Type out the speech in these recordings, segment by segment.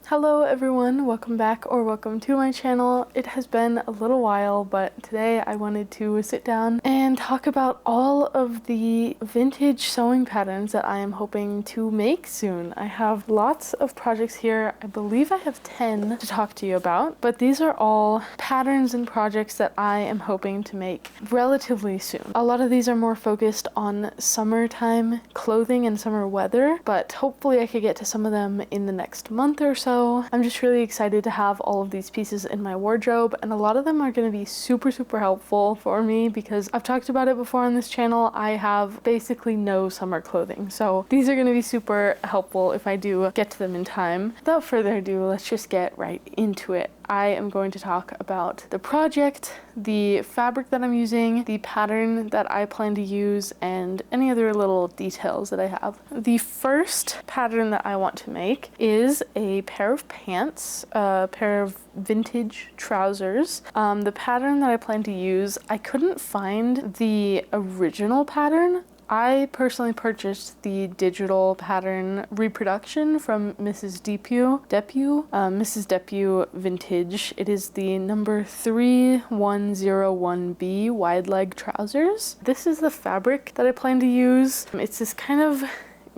Hello everyone, welcome back or welcome to my channel. It has been a little while, but today I wanted to sit down and talk about all of the vintage sewing patterns that I am hoping to make soon. I have lots of projects here. I believe I have 10 to talk to you about, but these are all patterns and projects that I am hoping to make relatively soon. A lot of these are more focused on summertime clothing and summer weather, but hopefully I could get to some of them in the next month or so. I'm just really excited to have all of these pieces in my wardrobe, and a lot of them are going to be super helpful for me because I've talked about it before on this channel. I have basically no summer clothing, so these are going to be super helpful if I do get to them in time. Without further ado, let's just get right into it. I am going to talk about the project, the fabric that I'm using, the pattern that I plan to use, and any other little details that I have. The first pattern that I want to make is a pair of pants, a pair of vintage trousers. The pattern that I plan to use, I couldn't find the original pattern. I personally purchased the digital pattern reproduction from Mrs. Depew, Mrs. Depew Vintage. It is the number 3101B wide leg trousers. This is the fabric that I plan to use. It's this kind of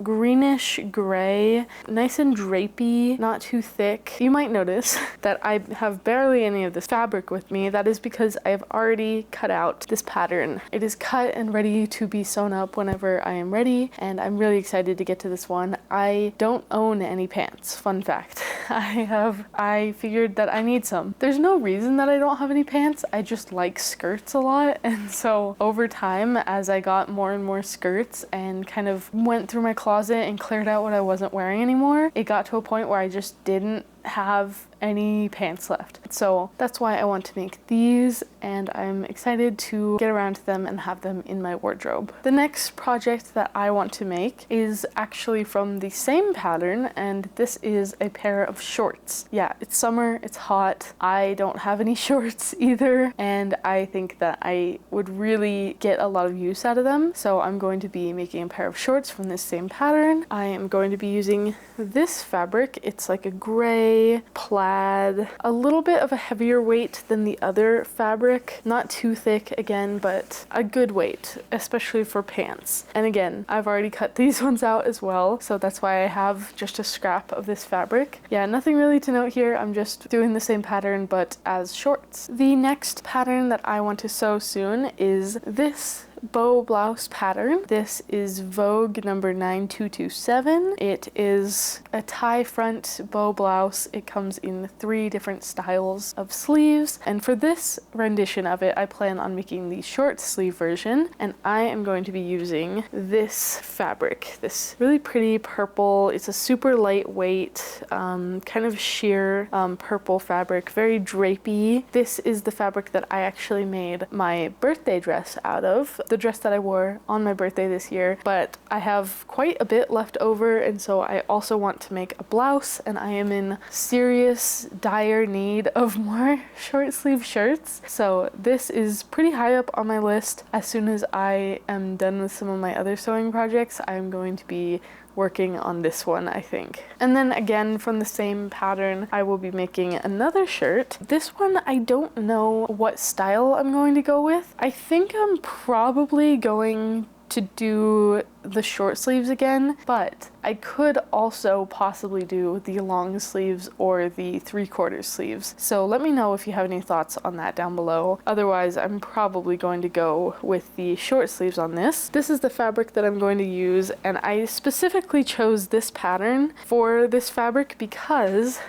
greenish gray, nice and drapey, not too thick. You might notice that I have barely any of this fabric with me. That is because I have already cut out this pattern. It is cut and ready to be sewn up whenever I am ready, and I'm really excited to get to this one. I don't own any pants, fun fact. I figured that I need some. There's no reason that I don't have any pants, I just like skirts a lot, and so over time, as I got more and more skirts and kind of went through my closet and cleared out what I wasn't wearing anymore, it got to a point where I just didn't have any pants left. So that's why I want to make these, and I'm excited to get around to them and have them in my wardrobe. The next project that I want to make is actually from the same pattern, and this is a pair of shorts. Yeah, it's summer, it's hot. I don't have any shorts either, and I think that I would really get a lot of use out of them. So I'm going to be making a pair of shorts from this same pattern. I am going to be using this fabric. It's like a gray plaid, a little bit of a heavier weight than the other fabric, not too thick again, but a good weight, especially for pants. And again, I've already cut these ones out as well, so that's why I have just a scrap of this fabric. Yeah, nothing really to note here. I'm just doing the same pattern but as shorts. The next pattern that I want to sew soon is this bow blouse pattern. This is Vogue number 9227. It is a tie front bow blouse. It comes in 3 different styles of sleeves, and for this rendition of it I plan on making the short sleeve version, and I am going to be using this fabric, this really pretty purple. It's a super lightweight kind of sheer purple fabric, very drapey. This is the fabric that I actually made my birthday dress out of, the dress that I wore on my birthday this year, but I have quite a bit left over, and so I also want to make a blouse, and I am in serious dire need of more short sleeve shirts. So this is pretty high up on my list. As soon as I am done with some of my other sewing projects, I'm going to be working on this one, I think. And then again, from the same pattern, I will be making another shirt. This one, I don't know what style I'm going to go with. I think I'm probably going to do the short sleeves again, but I could also possibly do the long sleeves or the 3/4 sleeves. So let me know if you have any thoughts on that down below. Otherwise, I'm probably going to go with the short sleeves on this. This is the fabric that I'm going to use, and I specifically chose this pattern for this fabric because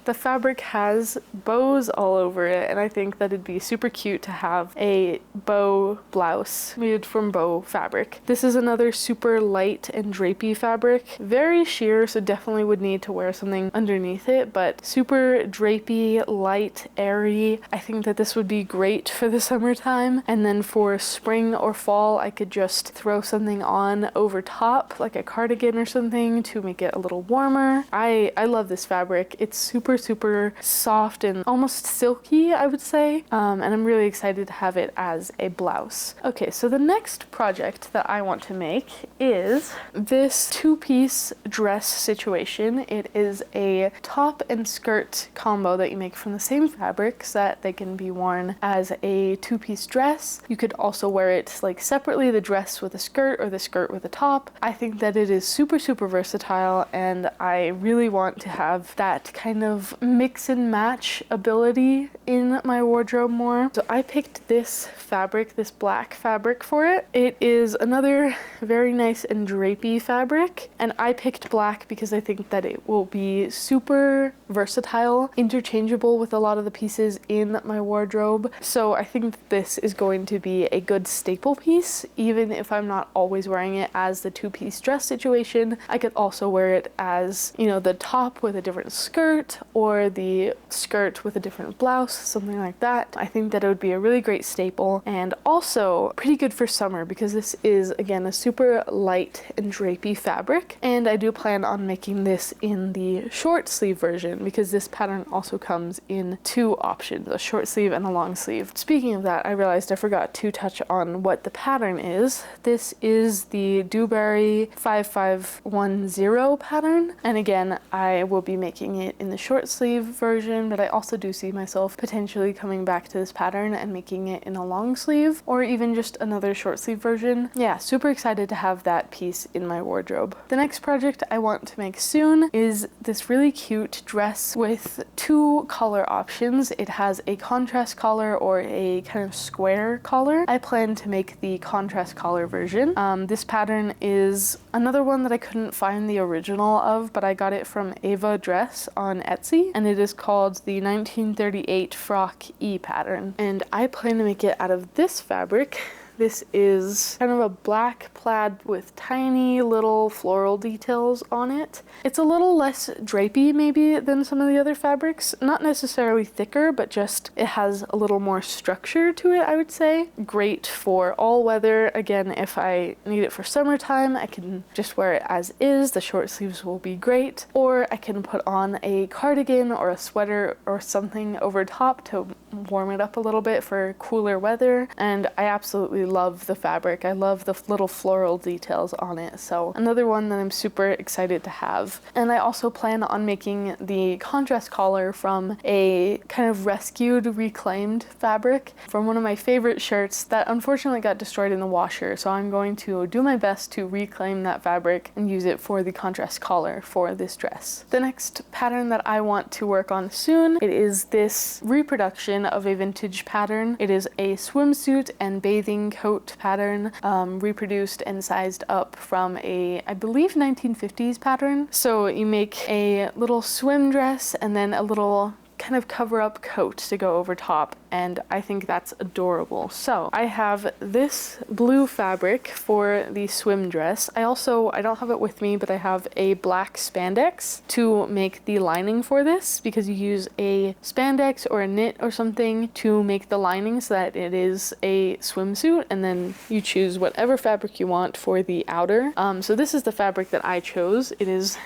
the fabric has bows all over it, and I think that it'd be super cute to have a bow blouse made from bow fabric. This is another super light and drapey fabric, very sheer, so definitely would need to wear something underneath it, but super drapey, light, airy. I think that this would be great for the summertime, and then for spring or fall I could just throw something on over top, like a cardigan or something, to make it a little warmer. I love this fabric. It's super super, super soft and almost silky, I would say. And I'm really excited to have it as a blouse. Okay, so the next project that I want to make is this two-piece dress situation. It is a top and skirt combo that you make from the same fabric so that they can be worn as a two-piece dress. You could also wear it like separately, the dress with a skirt or the skirt with a top. I think that it is super, super versatile, and I really want to have that kind of mix and match ability in my wardrobe more. So I picked this fabric, this black fabric for it. It is another very nice and drapey fabric, and I picked black because I think that it will be super versatile, interchangeable with a lot of the pieces in my wardrobe. So I think that this is going to be a good staple piece, even if I'm not always wearing it as the two-piece dress situation. I could also wear it as, you know, the top with a different skirt or the skirt with a different blouse, something like that. I think that it would be a really great staple, and also pretty good for summer because this is, again, a super light and drapey fabric. And I do plan on making this in the short sleeve version because this pattern also comes in two options, a short sleeve and a long sleeve. Speaking of that, I realized I forgot to touch on what the pattern is. This is the Dewberry 5510 pattern, and again, I will be making it in the short sleeve version, but I also do see myself potentially coming back to this pattern and making it in a long sleeve or even just another short sleeve version. Yeah, super excited to have that piece in my wardrobe. The next project I want to make soon is this really cute dress with two color options. It has a contrast collar or a kind of square collar. I plan to make the contrast collar version. This pattern is another one that I couldn't find the original of, but I got it from EvaDress on Etsy, and it is called the 1938 Frock E pattern. And I plan to make it out of this fabric. This is kind of a black plaid with tiny little floral details on it. It's a little less drapey maybe than some of the other fabrics. Not necessarily thicker, but just it has a little more structure to it, I would say. Great for all weather. Again, if I need it for summertime, I can just wear it as is. The short sleeves will be great. Or I can put on a cardigan or a sweater or something over top to warm it up a little bit for cooler weather. And I absolutely love the fabric. I love the little floral details on it. So another one that I'm super excited to have. And I also plan on making the contrast collar from a kind of rescued, reclaimed fabric from one of my favorite shirts that unfortunately got destroyed in the washer. So I'm going to do my best to reclaim that fabric and use it for the contrast collar for this dress. The next pattern that I want to work on soon, it is this reproduction of a vintage pattern. It is a swimsuit and bathing coat pattern, reproduced and sized up from a, I believe, 1950s pattern. So you make a little swim dress and then a little kind of cover-up coat to go over top, and I think that's adorable. So I have this blue fabric for the swim dress. I don't have it with me, but I have a black spandex to make the lining for this, because you use a spandex or a knit or something to make the lining so that it is a swimsuit, and then you choose whatever fabric you want for the outer. So this is the fabric that I chose. It is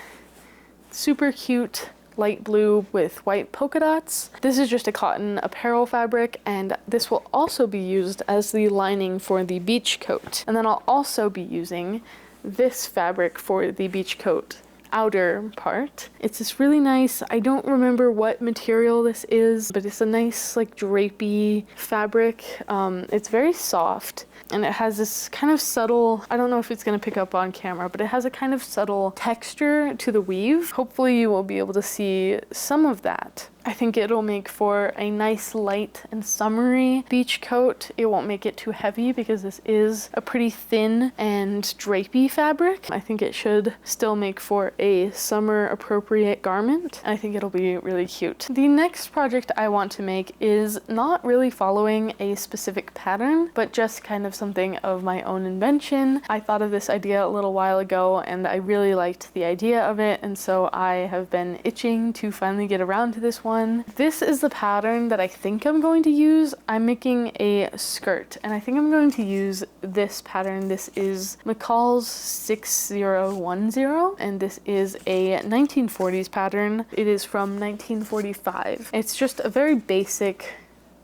super cute, light blue with white polka dots. This is just a cotton apparel fabric, and this will also be used as the lining for the beach coat. And then I'll also be using this fabric for the beach coat outer part. It's this really nice, I don't remember what material this is, but it's a nice like drapey fabric. It's very soft, and it has this kind of subtle, I don't know if it's going to pick up on camera, but it has a kind of subtle texture to the weave. Hopefully you will be able to see some of that. I think it'll make for a nice light and summery beach coat. It won't make it too heavy because this is a pretty thin and drapey fabric. I think it should still make for a summer appropriate garment. I think it'll be really cute. The next project I want to make is not really following a specific pattern, but just kind of something of my own invention. I thought of this idea a little while ago and I really liked the idea of it, and so I have been itching to finally get around to this one. one. This is the pattern that I think I'm going to use. I'm making a skirt, and I think I'm going to use this pattern. This is McCall's 6010, and this is a 1940s pattern. It is from 1945. It's just a very basic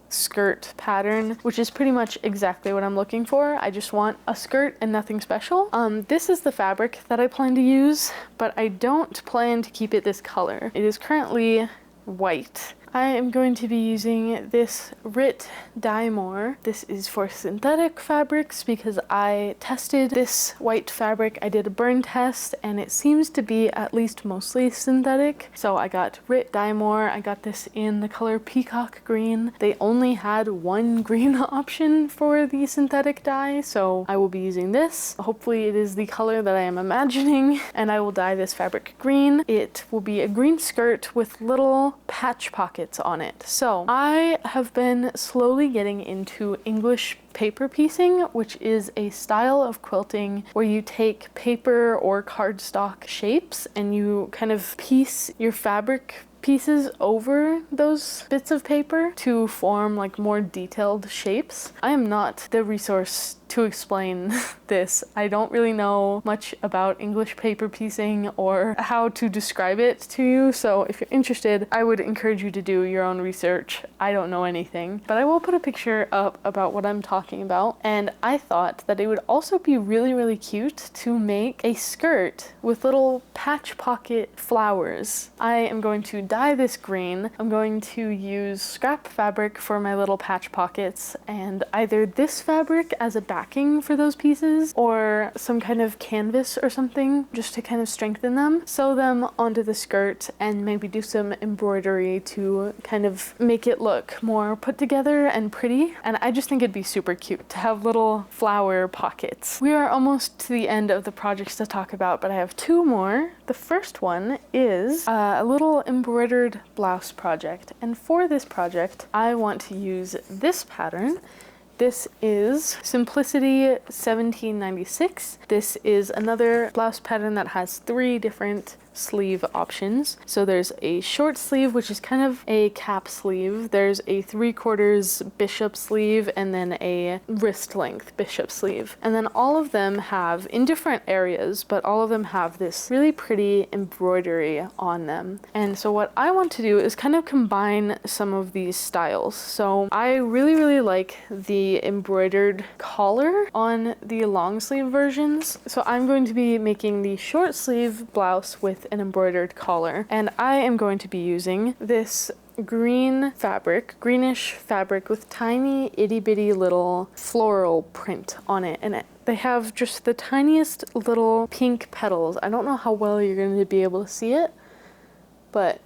skirt pattern, which is pretty much exactly what I'm looking for. I just want a skirt and nothing special. This is the fabric that I plan to use, but I don't plan to keep it this color. It is currently white. I am going to be using this Rit Dye More. This is for synthetic fabrics because I tested this white fabric. I did a burn test and it seems to be at least mostly synthetic. So I got Rit Dye More. I got this in the color Peacock Green. They only had one green option for the synthetic dye, so I will be using this. Hopefully it is the color that I am imagining, and I will dye this fabric green. It will be a green skirt with little patch pockets on it. So I have been slowly getting into English paper piecing, which is a style of quilting where you take paper or cardstock shapes and you kind of piece your fabric pieces over those bits of paper to form like more detailed shapes. I am not the resource to explain this. I don't really know much about English paper piecing or how to describe it to you, so if you're interested, I would encourage you to do your own research. I don't know anything, but I will put a picture up about what I'm talking about, and I thought that it would also be really, really cute to make a skirt with little patch pocket flowers. I am going to dye this green. I'm going to use scrap fabric for my little patch pockets, and either this fabric as a backing for those pieces or some kind of canvas or something just to kind of strengthen them, sew them onto the skirt, and maybe do some embroidery to kind of make it look more put together and pretty. And I just think it'd be super cute to have little flower pockets. We are almost to the end of the projects to talk about, but I have two more. The first one is a little embroidered blouse project, and for this project I want to use this pattern. This is Simplicity 1796. This is another blouse pattern that has 3 different sleeve options. So there's a short sleeve, which is kind of a cap sleeve. There's a 3/4 bishop sleeve, and then a wrist length bishop sleeve. And then all of them have, in different areas, but all of them have this really pretty embroidery on them. And so what I want to do is kind of combine some of these styles. So I really, really like the embroidered collar on the long sleeve versions. So I'm going to be making the short sleeve blouse with an embroidered collar, and I am going to be using this green fabric, greenish fabric with tiny itty bitty little floral print on it, and they have just the tiniest little pink petals. I don't know how well you're going to be able to see it, but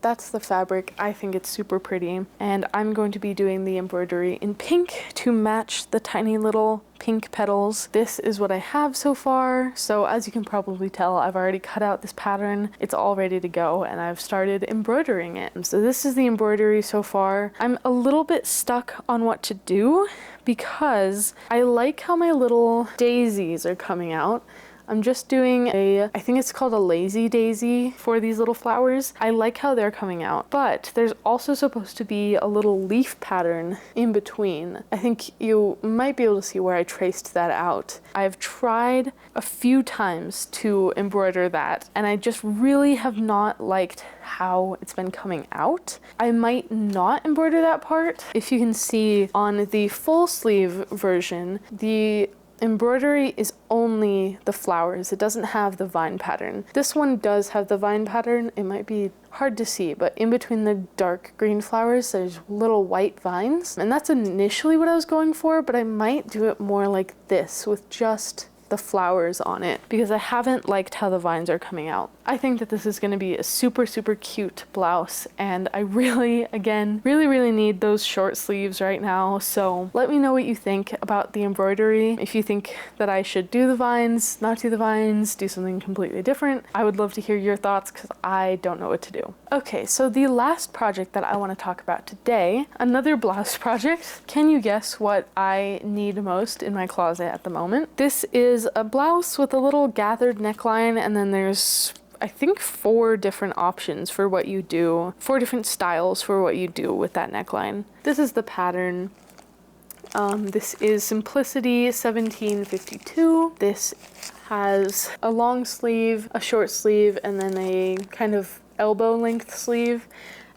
that's the fabric. I think it's super pretty, and I'm going to be doing the embroidery in pink to match the tiny little pink petals. This is what I have so far, so as you can probably tell, I've already cut out this pattern. It's all ready to go, and I've started embroidering it. So this is the embroidery so far. I'm a little bit stuck on what to do because I like how my little daisies are coming out. I'm just doing I think it's called a lazy daisy for these little flowers. I like how they're coming out, but there's also supposed to be a little leaf pattern in between. I think you might be able to see where I traced that out. I've tried a few times to embroider that, and I just really have not liked how it's been coming out. I might not embroider that part. If you can see on the full sleeve version, the embroidery is only the flowers. It doesn't have the vine pattern. This one does have the vine pattern. It might be hard to see, but in between the dark green flowers, there's little white vines. And that's initially what I was going for, but I might do it more like this with just the flowers on it because I haven't liked how the vines are coming out. I think that this is going to be a super, super cute blouse, and I really, again, really need those short sleeves right now. So let me know what you think about the embroidery. If you think that I should do the vines, not do the vines, do something completely different, I would love to hear your thoughts because I don't know what to do. Okay, so the last project that I want to talk about today, another blouse project. Can you guess what I need most in my closet at the moment? This is a blouse with a little gathered neckline, and then there's I think 4 different options for what you do, 4 different styles for what you do with that neckline. This is the pattern. This is Simplicity 1752. This has a long sleeve, a short sleeve, and then a kind of elbow length sleeve.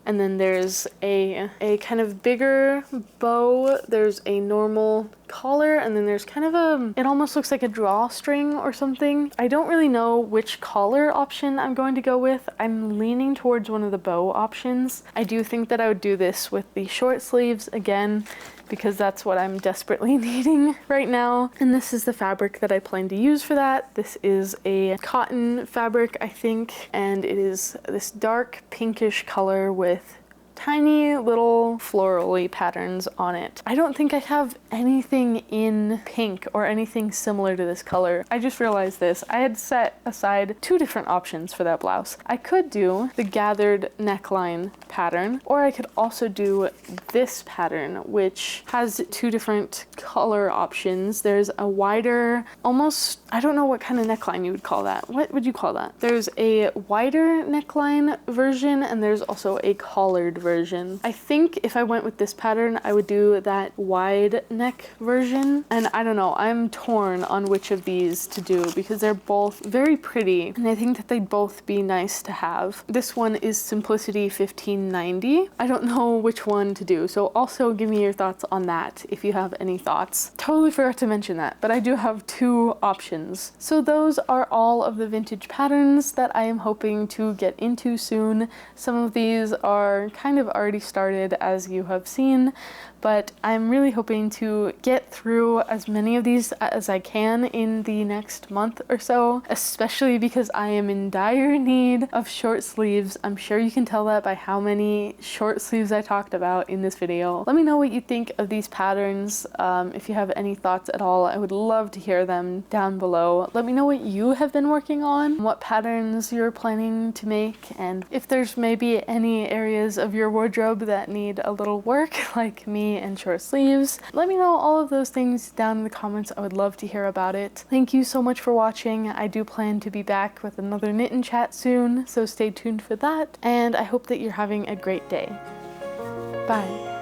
And then there's a kind of bigger bow, there's a normal collar, and then there's kind of it almost looks like a drawstring or something. I don't really know which collar option I'm going to go with. I'm leaning towards one of the bow options. I do think that I would do this with the short sleeves again, because that's what I'm desperately needing right now. And this is the fabric that I plan to use for that. This is a cotton fabric, I think, and it is this dark pinkish color with tiny little florally patterns on it. I don't think I have anything in pink or anything similar to this color. I just realized this. I had set aside 2 different options for that blouse. I could do the gathered neckline pattern, or I could also do this pattern, which has 2 different color options. There's a wider, almost, I don't know what kind of neckline you would call that. What would you call that? There's a wider neckline version, and there's also a collared version. I think if I went with this pattern, I would do that wide neck version. And I don't know, I'm torn on which of these to do because they're both very pretty, and I think that they'd both be nice to have. This one is Simplicity 1590. I don't know which one to do, so also give me your thoughts on that if you have any thoughts. Totally forgot to mention that, but I do have 2 options. So those are all of the vintage patterns that I am hoping to get into soon. Some of these are kind of already started, as you have seen, but I'm really hoping to get through as many of these as I can in the next month or so, especially because I am in dire need of short sleeves. I'm sure you can tell that by how many short sleeves I talked about in this video. Let me know what you think of these patterns. If you have any thoughts at all, I would love to hear them down below. Let me know what you have been working on, what patterns you're planning to make, and if there's maybe any areas of your wardrobe that need a little work, like me and short sleeves. Let me know all of those things down in the comments. I would love to hear about it. Thank you so much for watching. I do plan to be back with another knit and chat soon, so stay tuned for that, and I hope that you're having a great day. Bye.